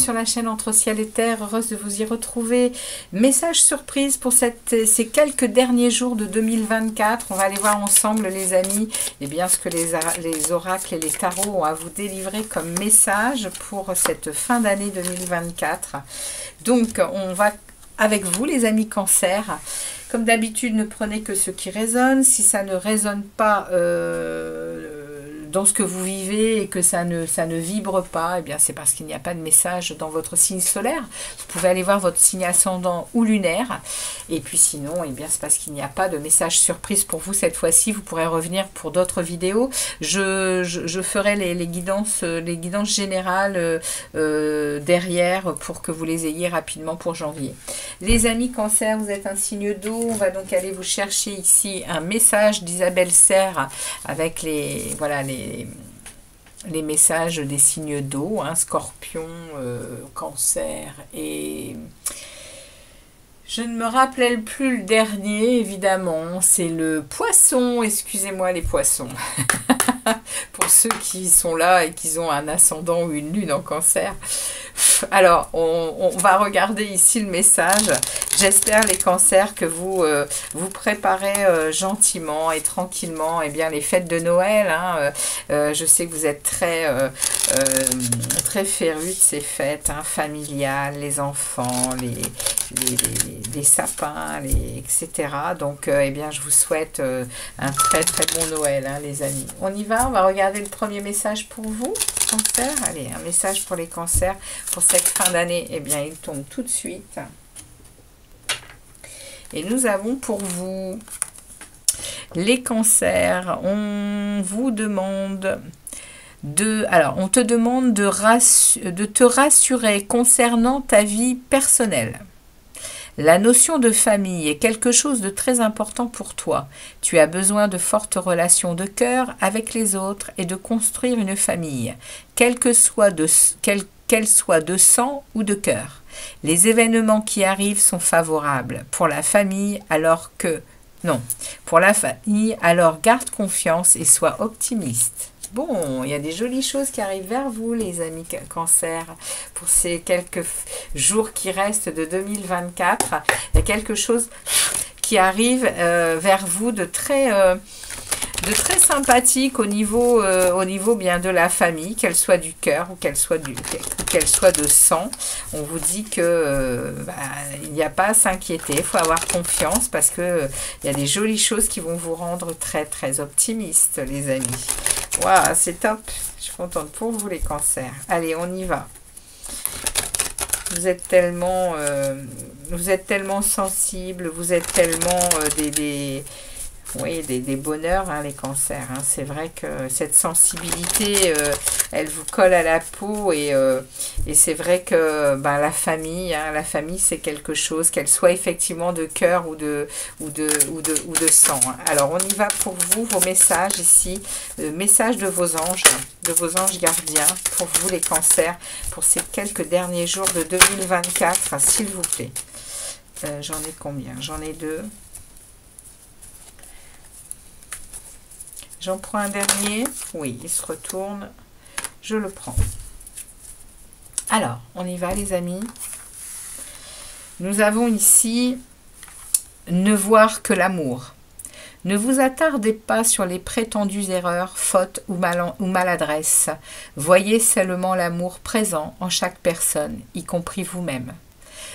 sur la chaîne Entre Ciel et Terre, heureuse de vous y retrouver. Message surprise pour ces quelques derniers jours de 2024. On va aller voir ensemble les amis, et bien ce que les oracles et les tarots ont à vous délivrer comme message pour cette fin d'année 2024. Donc on va avec vous les amis Cancer. Comme d'habitude, ne prenez que ce qui résonne. Si ça ne résonne pas dans ce que vous vivez et que ça ne vibre pas, eh bien c'est parce qu'il n'y a pas de message dans votre signe solaire. Vous pouvez aller voir votre signe ascendant ou lunaire. Et puis sinon, eh bien c'est parce qu'il n'y a pas de message surprise pour vous cette fois-ci. Vous pourrez revenir pour d'autres vidéos. Je ferai les guidances générales derrière pour que vous les ayez rapidement pour janvier. Les amis Cancer, vous êtes un signe d'eau. On va donc aller vous chercher ici un message d'Isabelle Serre avec les messages des signes d'eau, hein, Scorpion, Cancer et... Je ne me rappelle plus le dernier, évidemment, c'est le Poisson, excusez-moi les Poissons. Pour ceux qui sont là et qui ont un ascendant ou une lune en Cancer. Alors, on va regarder ici le message. J'espère les Cancers que vous vous préparez gentiment et tranquillement eh bien, les fêtes de Noël. Hein. Je sais que vous êtes très férus de ces fêtes hein, familiales, les enfants, les sapins, etc. Donc, eh bien, je vous souhaite un très bon Noël, hein, les amis. On y va, on va regarder le premier message pour vous, Cancer. Allez, un message pour les Cancers pour cette fin d'année. Eh bien, il tombe tout de suite. Et nous avons pour vous, les Cancers, on vous demande... Alors, on te demande de te rassurer concernant ta vie personnelle. La notion de famille est quelque chose de très important pour toi. Tu as besoin de fortes relations de cœur avec les autres et de construire une famille, qu'elle soit de sang ou de cœur. Les événements qui arrivent sont favorables pour la famille alors garde confiance et sois optimiste. Bon, il y a des jolies choses qui arrivent vers vous, les amis Cancer, pour ces quelques jours qui restent de 2024. Il y a quelque chose qui arrive vers vous de très sympathique au niveau bien de la famille, qu'elle soit du cœur ou qu'elle soit de sang. On vous dit que il n'y a pas à s'inquiéter, il faut avoir confiance parce que il y a des jolies choses qui vont vous rendre très optimistes, les amis. Waouh, c'est top. Je suis contente pour vous, les Cancers. Allez, on y va. Vous êtes tellement sensibles, vous êtes tellement des bonheurs, hein, les Cancers. Hein. C'est vrai que cette sensibilité, elle vous colle à la peau et c'est vrai que la famille, c'est quelque chose, qu'elle soit effectivement de cœur ou de sang. Hein. Alors, on y va pour vous, vos messages ici, messages de vos anges gardiens, pour vous, les Cancers, pour ces quelques derniers jours de 2024, s'il vous plaît. J'en ai combien? J'en ai 2. J'en prends un dernier. Oui, il se retourne. Je le prends. Alors, on y va, les amis. Nous avons ici ne voir que l'amour. Ne vous attardez pas sur les prétendues erreurs, fautes ou maladresses. Voyez seulement l'amour présent en chaque personne, y compris vous-même.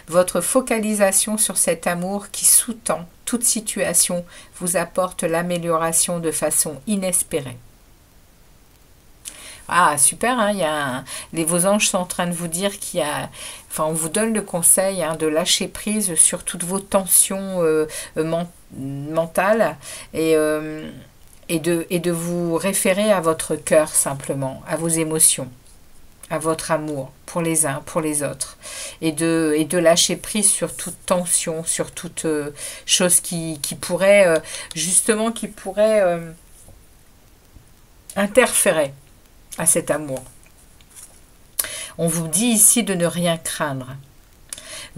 Votre focalisation sur cet amour qui sous-tend toute situation vous apporte l'amélioration de façon inespérée. Ah, super, hein, vos anges sont en train de vous dire qu'il y a... Enfin, on vous donne le conseil de lâcher prise sur toutes vos tensions mentales et de vous référer à votre cœur simplement, à vos émotions, à votre amour pour les uns, pour les autres, et de lâcher prise sur toute tension, sur toute chose qui pourrait interférer à cet amour. On vous dit ici de ne rien craindre.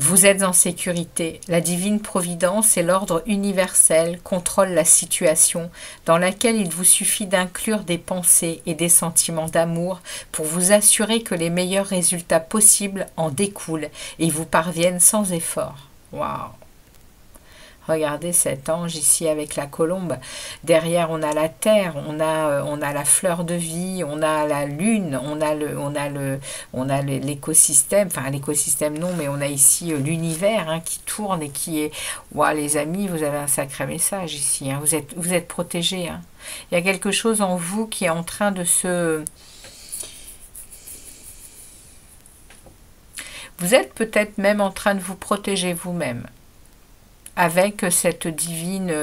Vous êtes en sécurité. La divine providence et l'ordre universel contrôlent la situation dans laquelle il vous suffit d'inclure des pensées et des sentiments d'amour pour vous assurer que les meilleurs résultats possibles en découlent et vous parviennent sans effort. Waouh! Regardez cet ange ici avec la colombe. Derrière, on a la terre, on a la fleur de vie, on a la lune, on a l'écosystème. Enfin, l'écosystème non, mais on a ici l'univers hein, qui tourne et qui est. Waouh, les amis, vous avez un sacré message ici. Hein. Vous êtes protégés. Hein. Il y a quelque chose en vous qui est en train de se. Vous êtes peut-être même en train de vous protéger vous-même. Avec cette divine,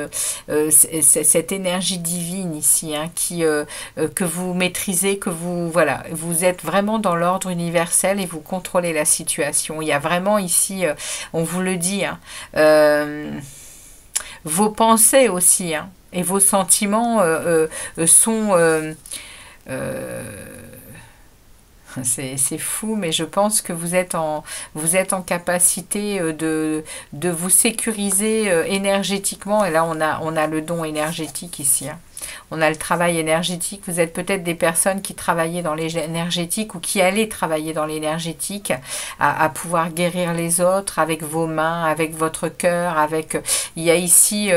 cette énergie divine ici, hein, que vous maîtrisez, que vous, voilà, vous êtes vraiment dans l'ordre universel et vous contrôlez la situation. Il y a vraiment ici, on vous le dit, hein, vos pensées aussi, hein, et vos sentiments sont... c'est fou, mais je pense que vous êtes en capacité de vous sécuriser énergétiquement. Et là, on a le don énergétique ici. Hein. On a le travail énergétique. Vous êtes peut-être des personnes qui travaillaient dans l'énergétique ou qui allaient travailler dans l'énergétique à pouvoir guérir les autres avec vos mains, avec votre cœur. Il y a ici,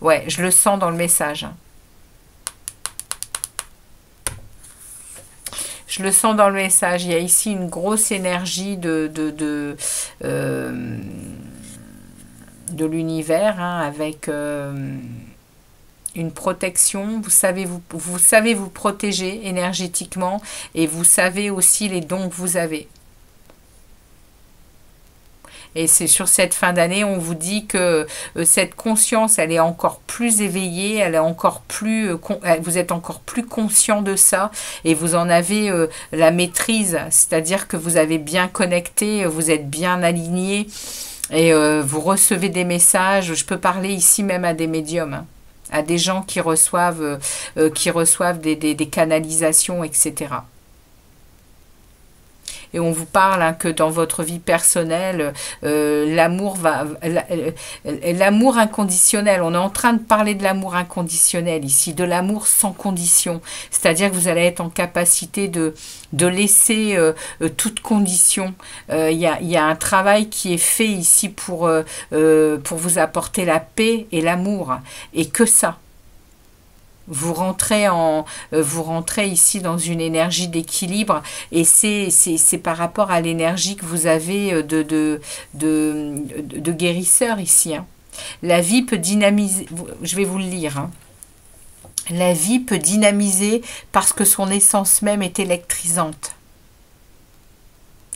ouais, je le sens dans le message. Je le sens dans le message. Il y a ici une grosse énergie de l'univers hein, avec une protection. Vous savez vous protéger énergétiquement et vous savez aussi les dons que vous avez. Et c'est sur cette fin d'année, on vous dit que cette conscience, elle est encore plus éveillée, elle est encore plus, vous êtes encore plus conscient de ça et vous en avez la maîtrise, c'est-à-dire que vous avez bien connecté, vous êtes bien aligné et vous recevez des messages. Je peux parler ici même à des médiums, hein, à des gens qui reçoivent des canalisations, etc. Et on vous parle hein, que dans votre vie personnelle, l'amour inconditionnel, on est en train de parler de l'amour inconditionnel ici, de l'amour sans condition. C'est-à-dire que vous allez être en capacité de laisser toute condition. Il y a un travail qui est fait ici pour vous apporter la paix et l'amour. Et que ça. Vous rentrez ici dans une énergie d'équilibre et c'est par rapport à l'énergie que vous avez de guérisseur ici. Hein. La vie peut dynamiser, je vais vous le lire. Hein. La vie peut dynamiser parce que son essence même est électrisante.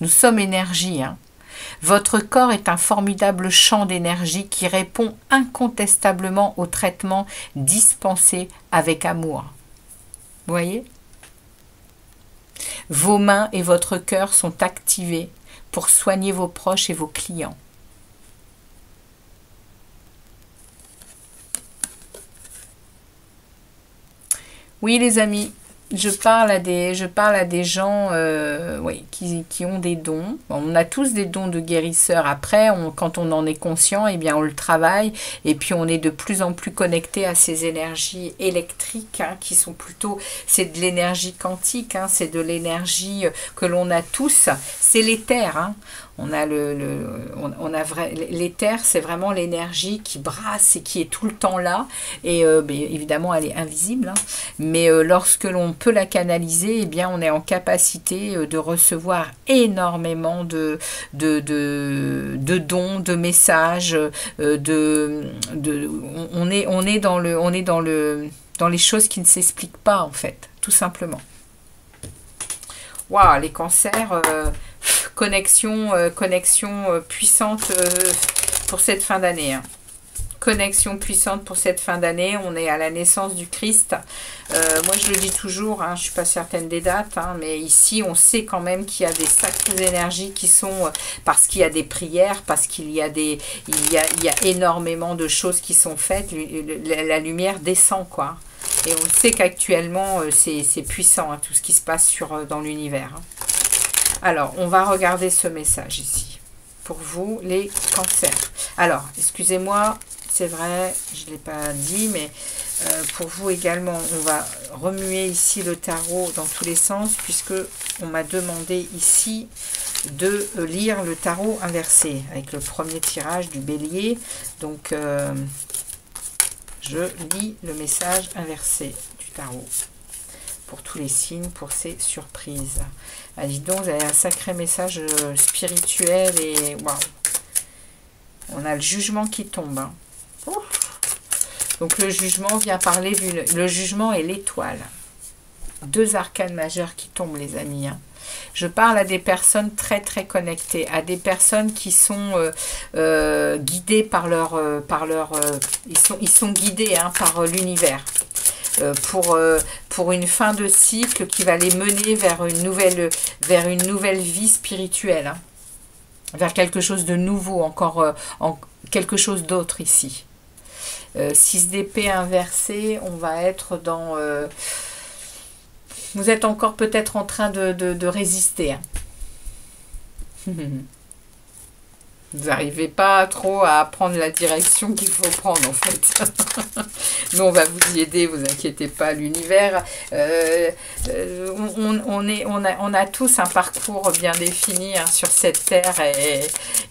Nous sommes énergie. Hein. Votre corps est un formidable champ d'énergie qui répond incontestablement au traitement dispensé avec amour. Vous voyez? Vos mains et votre cœur sont activés pour soigner vos proches et vos clients. Oui, les amis. Je parle à des gens oui, qui ont des dons. Bon, on a tous des dons de guérisseurs. Après, quand on en est conscient, eh bien, on le travaille. Et puis, on est de plus en plus connecté à ces énergies électriques hein, qui sont plutôt... C'est de l'énergie quantique. Hein, c'est de l'énergie que l'on a tous. C'est l'éther. Hein. On a l'éther, c'est vraiment l'énergie qui brasse et qui est tout le temps là. Et évidemment, elle est invisible. Hein. Mais lorsque l'on peut la canaliser, eh bien, on est en capacité de recevoir énormément de dons, de messages. On est dans les choses qui ne s'expliquent pas, en fait, tout simplement. Waouh, les cancers... connexion puissante pour cette fin d'année. Hein. Connexion puissante pour cette fin d'année. On est à la naissance du Christ. Moi, je le dis toujours, hein, je ne suis pas certaine des dates, hein, mais ici, on sait quand même qu'il y a des sacrées énergies qui sont... parce qu'il y a des prières, parce qu'il y a il y a énormément de choses qui sont faites. La lumière descend, quoi. Et on sait qu'actuellement, c'est puissant, hein, tout ce qui se passe dans l'univers. Hein. Alors, on va regarder ce message ici, pour vous, les cancers. Alors, excusez-moi, c'est vrai, je ne l'ai pas dit, mais pour vous également, on va remuer ici le tarot dans tous les sens, puisque on m'a demandé ici de lire le tarot inversé, avec le premier tirage du bélier. Donc, je lis le message inversé du tarot pour tous les signes, pour ces surprises. Ah, dis donc, vous avez un sacré message spirituel et waouh. On a le jugement qui tombe. Hein. Donc le jugement vient parler le jugement et l'étoile. Deux arcanes majeures qui tombent, les amis. Hein. Je parle à des personnes très très connectées, à des personnes qui sont guidées par leur... ils sont guidés hein, par l'univers. Pour une fin de cycle qui va les mener vers une nouvelle vie spirituelle. Hein. Vers quelque chose de nouveau, encore quelque chose d'autre ici. 6 d'épée inversée, on va être dans... vous êtes encore peut-être en train de résister. Hein. Vous n'arrivez pas trop à prendre la direction qu'il faut prendre en fait. Nous on va vous y aider, vous inquiétez pas, l'univers. On a tous un parcours bien défini hein, sur cette terre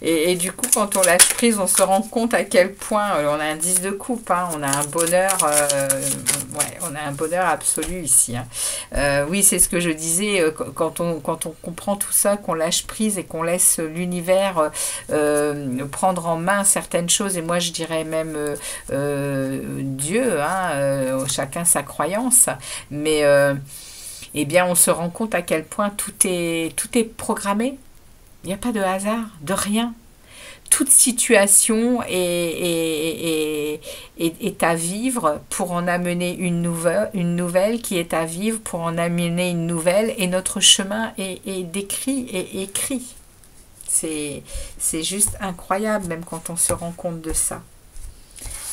et du coup quand on lâche prise, on se rend compte à quel point on a un 10 de coupe, hein, on a un bonheur, ouais, on a un bonheur absolu ici. Hein. Oui, c'est ce que je disais, quand on comprend tout ça, qu'on lâche prise et qu'on laisse l'univers prendre en main certaines choses, et moi je dirais même Dieu, hein, chacun sa croyance, mais eh bien on se rend compte à quel point tout est programmé, il n'y a pas de hasard, de rien. Toute situation est à vivre pour en amener une nouvelle qui est à vivre pour en amener une nouvelle, et notre chemin est décrit et écrit. C'est juste incroyable, même quand on se rend compte de ça.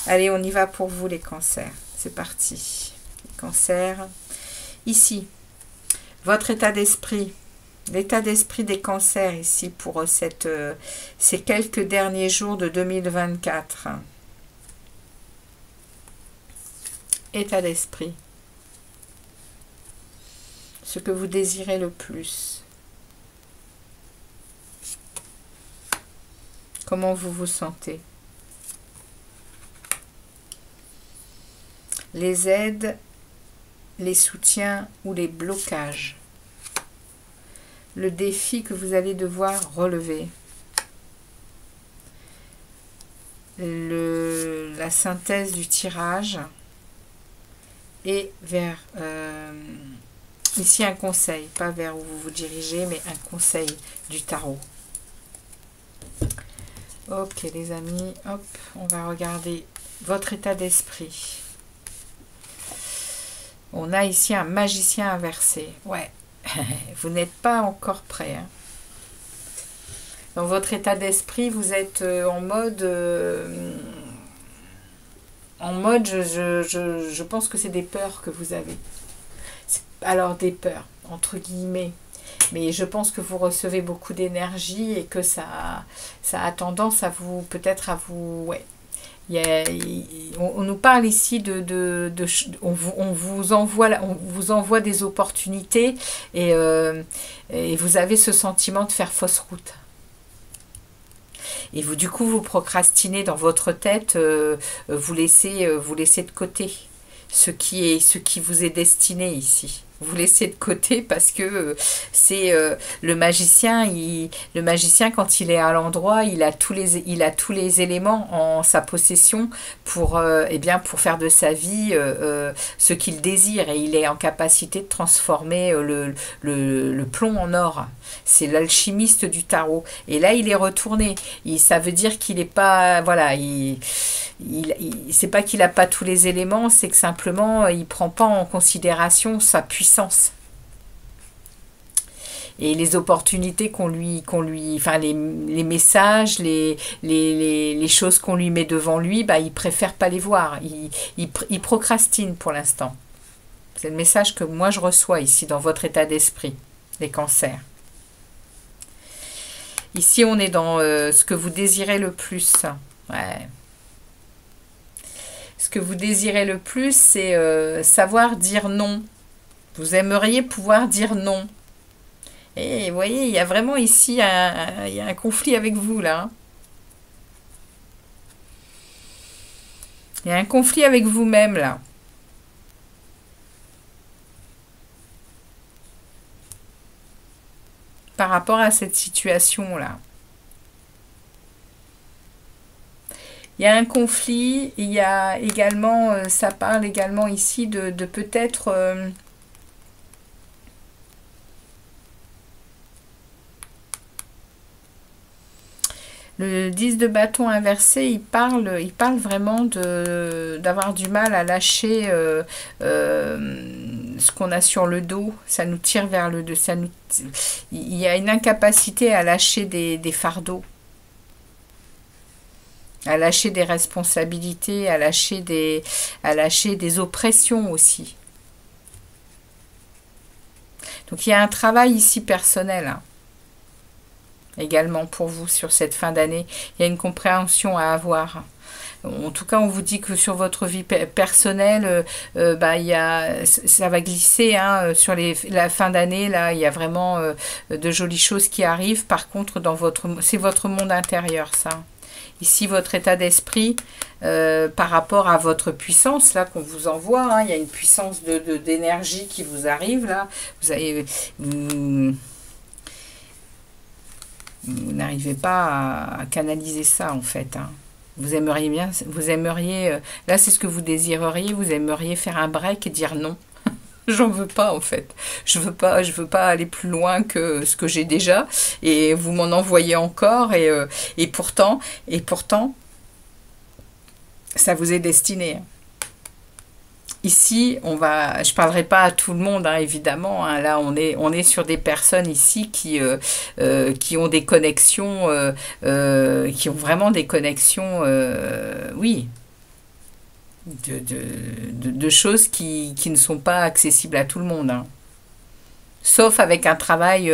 Allez, on y va pour vous, les cancers. C'est parti. Les cancers. Ici, votre état d'esprit. L'état d'esprit des cancers, ici, pour ces quelques derniers jours de 2024. État d'esprit. Ce que vous désirez le plus. Comment vous vous sentez? Les aides, les soutiens ou les blocages. Le défi que vous allez devoir relever. La synthèse du tirage. Et vers... ici un conseil, pas vers où vous vous dirigez, mais un conseil du tarot. Ok les amis, hop, on va regarder votre état d'esprit. On a ici un magicien inversé. Ouais, vous n'êtes pas encore prêt. Hein. Dans votre état d'esprit, vous êtes en mode... je pense que c'est des peurs que vous avez. Alors des peurs, entre guillemets. Mais je pense que vous recevez beaucoup d'énergie et que ça a tendance à vous, peut-être à vous... Ouais. On nous parle ici on vous envoie des opportunités et vous avez ce sentiment de faire fausse route. Et vous, du coup, vous procrastinez dans votre tête, vous laissez de côté ce qui vous est destiné ici. Vous laissez de côté parce que c'est le magicien quand il est à l'endroit, il a tous les éléments en sa possession pour faire de sa vie ce qu'il désire, et il est en capacité de transformer le plomb en or. C'est l'alchimiste du tarot, et là il est retourné. Ça veut dire qu'il n'est pas, voilà, c'est pas qu'il n'a pas tous les éléments, c'est que simplement il prend pas en considération sa puissance et les opportunités enfin les messages, les choses qu'on lui met devant lui, bah il préfère pas les voir, il procrastine pour l'instant. C'est le message que moi je reçois ici dans votre état d'esprit, les cancers. Ici, on est dans ce que vous désirez le plus. Ouais. Ce que vous désirez le plus, c'est savoir dire non. Vous aimeriez pouvoir dire non. Et vous voyez, il y a vraiment ici il y a un conflit avec vous, là. Il y a un conflit avec vous-même, là. Par rapport à cette situation-là. Il y a un conflit, il y a également, ça parle également ici de peut-être... le 10 de bâton inversé, il parle vraiment d'avoir du mal à lâcher ce qu'on a sur le dos. Ça nous tire vers le dos. Il y a une incapacité à lâcher des fardeaux, à lâcher des responsabilités, à lâcher des oppressions aussi. Donc il y a un travail ici personnel, hein, également pour vous sur cette fin d'année. Il y a une compréhension à avoir. En tout cas, on vous dit que sur votre vie personnelle, ça va glisser, hein, sur la fin d'année. Là, il y a vraiment de jolies choses qui arrivent. Par contre, c'est votre monde intérieur, ça. Ici, votre état d'esprit par rapport à votre puissance, là, qu'on vous envoie. Hein, il y a une puissance d'énergie qui vous arrive, là. Vous n'arrivez pas à canaliser ça, en fait, hein. Vous aimeriez bien, là c'est ce que vous désireriez, vous aimeriez faire un break et dire non. J'en veux pas, en fait. Je veux pas aller plus loin que ce que j'ai déjà. Et vous m'en envoyez encore. Et pourtant, ça vous est destiné. Ici, je parlerai pas à tout le monde, hein, évidemment. Hein. Là, on est sur des personnes ici qui ont des connexions, qui ont vraiment des connexions, oui, de choses qui ne sont pas accessibles à tout le monde, hein. Sauf avec un travail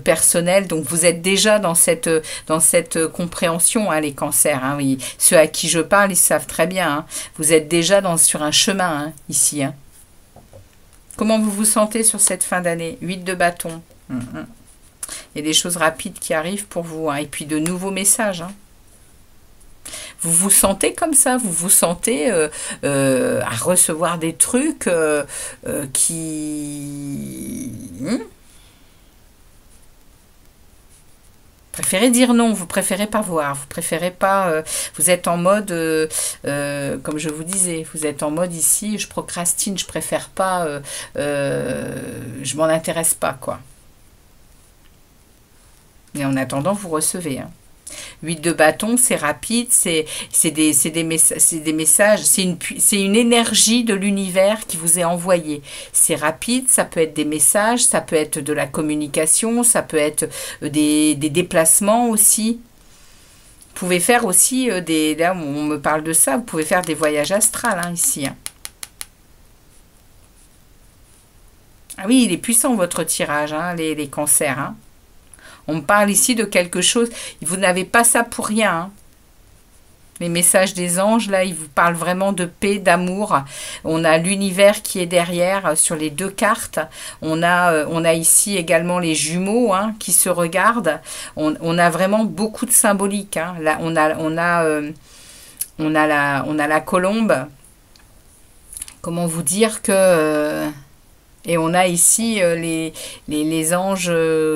personnel. Donc vous êtes déjà dans cette compréhension, hein, les cancers, hein, oui. Ceux à qui je parle, ils savent très bien, hein. Vous êtes déjà sur un chemin, hein, ici, hein. Comment vous vous sentez sur cette fin d'année? 8 de bâton. Il y a des choses rapides qui arrivent pour vous, hein, et puis de nouveaux messages, hein. Vous vous sentez comme ça, vous vous sentez à recevoir des trucs qui... préférez dire non, vous préférez pas voir, vous préférez pas... vous êtes en mode, comme je vous disais, vous êtes en mode ici, je procrastine, je préfère pas, je m'en intéresse pas, quoi. Et en attendant, vous recevez, hein. 8 de bâton, c'est rapide, c'est des messages, c'est une énergie de l'univers qui vous est envoyée. C'est rapide, ça peut être des messages, ça peut être de la communication, ça peut être des déplacements aussi. Vous pouvez faire aussi là on me parle de ça, vous pouvez faire des voyages astrales, hein, ici, hein. Ah oui, il est puissant votre tirage, hein, les cancers, hein. On me parle ici de quelque chose. Vous n'avez pas ça pour rien, hein. Les messages des anges, là, ils vous parlent vraiment de paix, d'amour. On a l'univers qui est derrière sur les deux cartes. On a ici également les jumeaux, hein, qui se regardent. On a vraiment beaucoup de symbolique, hein. Là, on a la colombe. Comment vous dire que... et on a ici les anges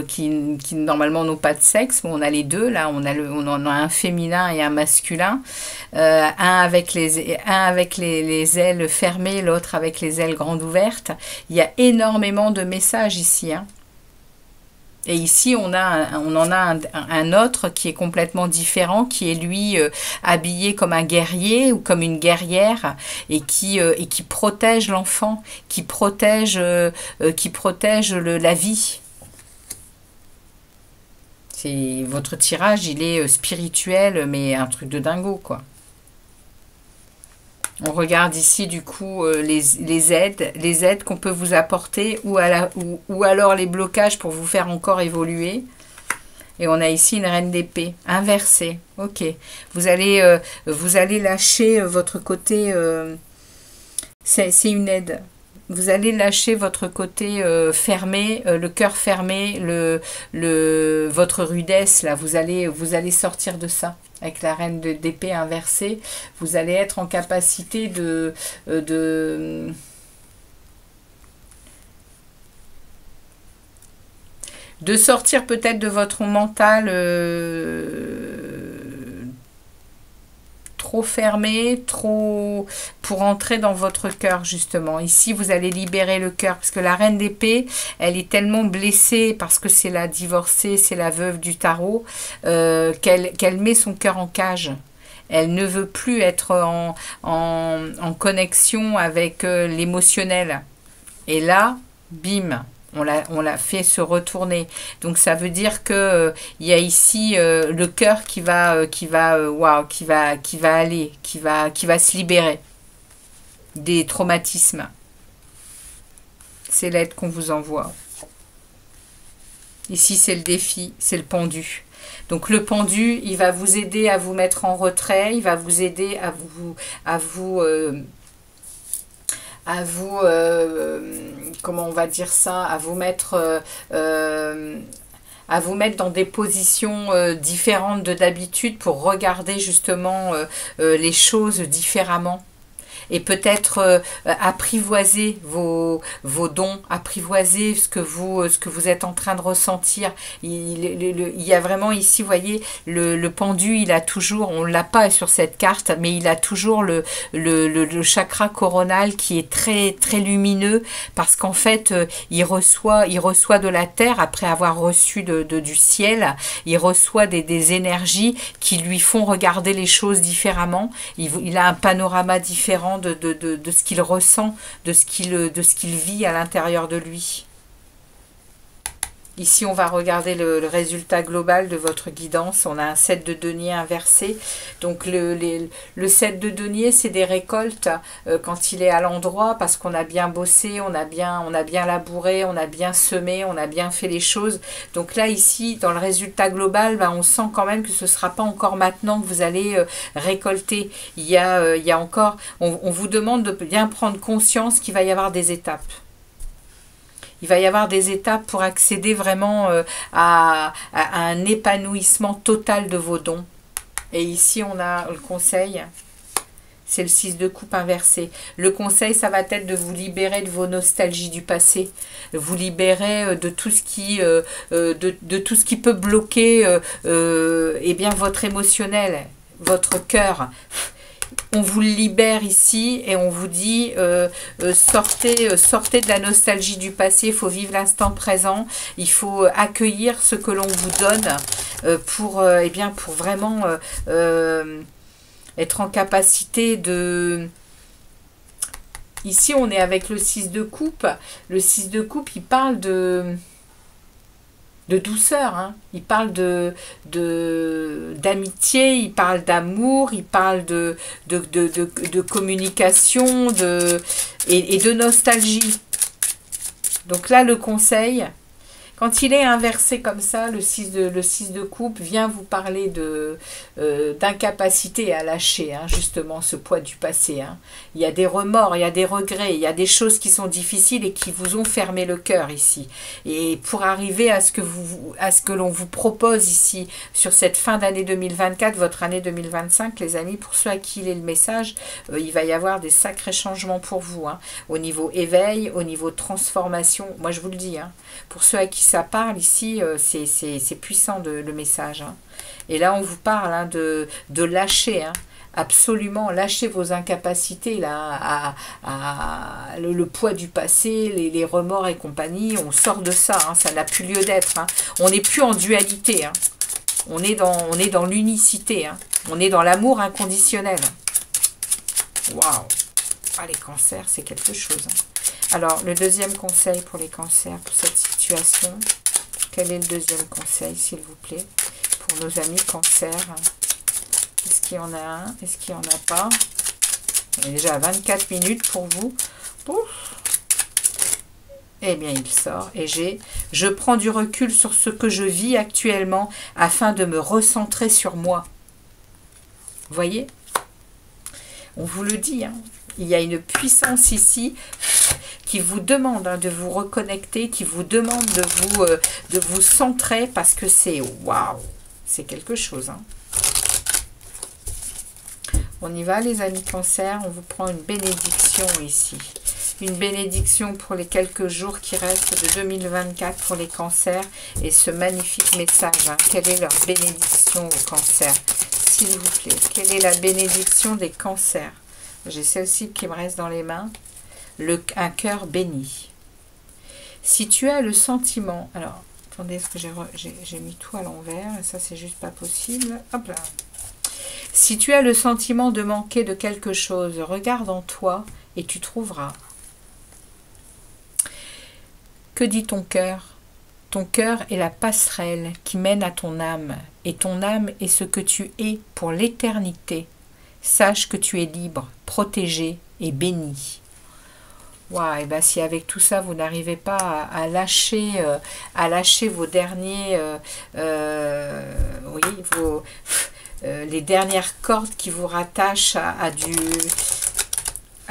qui normalement n'ont pas de sexe, mais on a les deux, là, on en a un féminin et un masculin, un avec les ailes fermées, l'autre avec les ailes grandes ouvertes. Il y a énormément de messages ici, hein. Et ici, on en a un autre qui est complètement différent, qui est lui habillé comme un guerrier ou comme une guerrière et qui protège l'enfant, qui protège la vie. Votre tirage, il est spirituel, mais un truc de dingo, quoi. On regarde ici du coup les aides qu'on peut vous apporter ou alors les blocages pour vous faire encore évoluer. Et on a ici une reine d'épée, inversée. Ok. Vous allez lâcher votre côté... c'est une aide. Vous allez lâcher votre côté fermé, le cœur fermé, votre rudesse. Là, vous allez sortir de ça. Avec la reine d'épée inversée, vous allez être en capacité de sortir peut-être de votre mental trop fermé, trop pour entrer dans votre cœur justement. Ici, vous allez libérer le cœur parce que la reine d'épée, elle est tellement blessée parce que c'est la divorcée, c'est la veuve du tarot, qu'elle met son cœur en cage. Elle ne veut plus être en connexion avec l'émotionnel. Et là, bim, on l'a fait se retourner. Donc ça veut dire que il y a ici le cœur qui va aller, qui va se libérer des traumatismes. C'est l'aide qu'on vous envoie. Ici, c'est le défi, c'est le pendu. Donc le pendu, il va vous aider à vous mettre en retrait, il va vous aider comment on va dire ça, à vous mettre dans des positions différentes de d'habitude pour regarder justement les choses différemment. Et peut-être apprivoiser vos dons, apprivoiser ce que vous êtes en train de ressentir. Il y a vraiment ici, vous voyez, le pendu, il a toujours, on ne l'a pas sur cette carte, mais il a toujours le chakra coronal qui est très, très lumineux parce qu'en fait, il reçoit de la terre après avoir reçu du ciel, il reçoit des énergies qui lui font regarder les choses différemment. Il a un panorama différent de ce qu'il ressent, de ce qu'il vit à l'intérieur de lui. Ici, on va regarder le résultat global de votre guidance. On a un 7 de denier inversé. Donc, le 7 de denier, c'est des récoltes quand il est à l'endroit parce qu'on a bien bossé, on a bien labouré, on a bien semé, on a bien fait les choses. Donc là, ici, dans le résultat global, ben, on sent quand même que ce ne sera pas encore maintenant que vous allez récolter. Il y a encore... On vous demande de bien prendre conscience qu'il va y avoir des étapes. Il va y avoir des étapes pour accéder vraiment à un épanouissement total de vos dons. Et ici, on a le conseil. C'est le 6 de coupe inversé. Le conseil, ça va être de vous libérer de vos nostalgies du passé. Vous libérer de tout ce qui, de tout ce qui peut bloquer eh bien, votre émotionnel, votre cœur. On vous libère ici et on vous dit sortez de la nostalgie du passé, il faut vivre l'instant présent, il faut accueillir ce que l'on vous donne pour vraiment être en capacité de... Ici on est avec le 6 de coupe. Le 6 de coupe, il parle de douceur, hein. Il parle d'amitié, il parle d'amour, il parle de communication et de nostalgie. Donc là, le conseil, quand il est inversé comme ça, le 6 de coupe vient vous parler d'incapacité à lâcher, hein, justement, ce poids du passé. Hein. Il y a des remords, il y a des regrets, il y a des choses qui sont difficiles et qui vous ont fermé le cœur ici. Et pour arriver à ce que l'on vous propose ici, sur cette fin d'année 2024, votre année 2025, les amis, pour ceux à qui il est le message, il va y avoir des sacrés changements pour vous, hein, au niveau éveil, au niveau transformation. Moi, je vous le dis, hein, pour ceux à qui ça parle ici, c'est puissant le message. Hein. Et là, on vous parle, hein, de lâcher, hein, absolument, lâcher vos incapacités là, le poids du passé, les remords et compagnie. On sort de ça, hein, ça n'a plus lieu d'être. Hein. On n'est plus en dualité. Hein. On est dans l'unicité. Hein. On est dans l'amour inconditionnel. Waouh! Ah, les cancers, c'est quelque chose. Hein. Alors, le deuxième conseil pour les cancers, pour cette situation, quel est le deuxième conseil, s'il vous plaît, pour nos amis cancers? Est-ce qu'il y en a un? Est-ce qu'il n'y en a pas? On est déjà à 24 minutes pour vous. Ouf. Eh bien, il sort et j'ai « Je prends du recul sur ce que je vis actuellement afin de me recentrer sur moi. » Vous voyez? On vous le dit, hein. Il y a une puissance ici qui vous demande de vous reconnecter, qui vous demande de vous centrer parce que c'est waouh, c'est quelque chose. Hein. On y va les amis Cancer, on vous prend une bénédiction ici. Une bénédiction pour les quelques jours qui restent de 2024 pour les cancers et ce magnifique message. Hein. Quelle est leur bénédiction aux cancers? S'il vous plaît, quelle est la bénédiction des cancers? J'ai celle-ci qui me reste dans les mains. Un cœur béni. Si tu as le sentiment... Alors, attendez, est-ce que j'ai mis tout à l'envers? Ça, c'est juste pas possible. Hop là. Si tu as le sentiment de manquer de quelque chose, regarde en toi et tu trouveras. Que dit ton cœur? Ton cœur est la passerelle qui mène à ton âme, et ton âme est ce que tu es pour l'éternité. Sache que tu es libre, protégé et béni. Waouh, et bien si avec tout ça, vous n'arrivez pas à lâcher vos derniers, oui, les dernières cordes qui vous rattachent à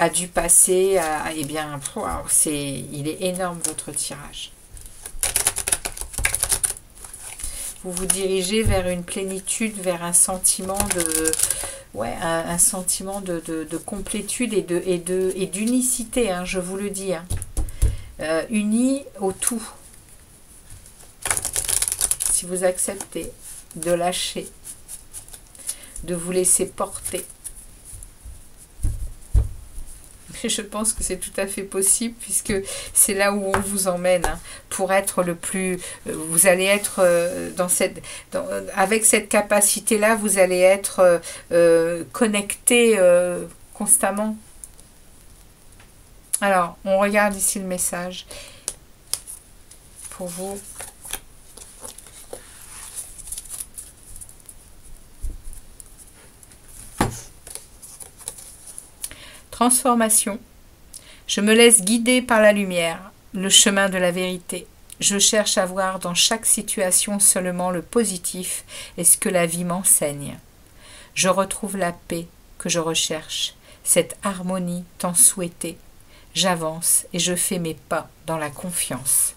du passé, eh bien, wow, il est énorme votre tirage. Vous vous dirigez vers une plénitude, vers un sentiment de... Ouais, un sentiment de complétude et d'unicité, hein, je vous le dis. Hein. Unis au tout. Si vous acceptez de lâcher, de vous laisser porter. Je pense que c'est tout à fait possible puisque c'est là où on vous emmène hein, pour être le plus... Vous allez être avec cette capacité-là, vous allez être connecté constamment. Alors, on regarde ici le message pour vous. Transformation. Je me laisse guider par la lumière, le chemin de la vérité. Je cherche à voir dans chaque situation seulement le positif et ce que la vie m'enseigne. Je retrouve la paix que je recherche, cette harmonie tant souhaitée. J'avance et je fais mes pas dans la confiance.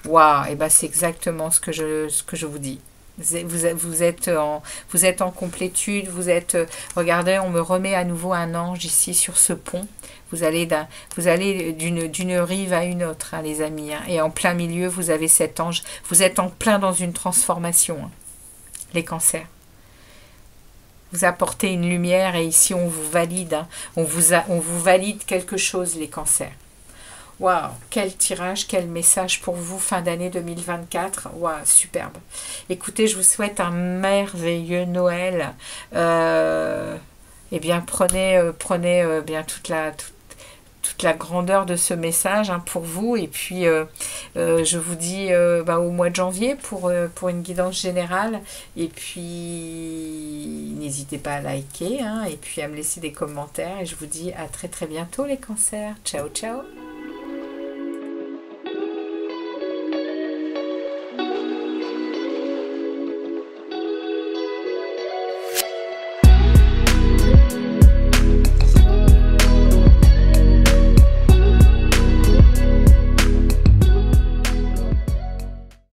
Waouh, et ben c'est exactement ce que je vous dis. Vous êtes en complétude, regardez, on me remet à nouveau un ange ici sur ce pont. Vous allez d'une rive à une autre, hein, les amis. Hein, et en plein milieu, vous avez cet ange. Vous êtes en plein dans une transformation, hein, les cancers. Vous apportez une lumière et ici, on vous valide. Hein, on vous valide quelque chose, les cancers. Waouh, quel tirage, quel message pour vous, fin d'année 2024. Waouh, superbe. Écoutez, je vous souhaite un merveilleux Noël. Eh bien, prenez bien toute la grandeur de ce message hein, pour vous. Et puis, je vous dis au mois de janvier pour une guidance générale. Et puis, n'hésitez pas à liker hein, et puis à me laisser des commentaires. Et je vous dis à très très bientôt les cancers. Ciao, ciao.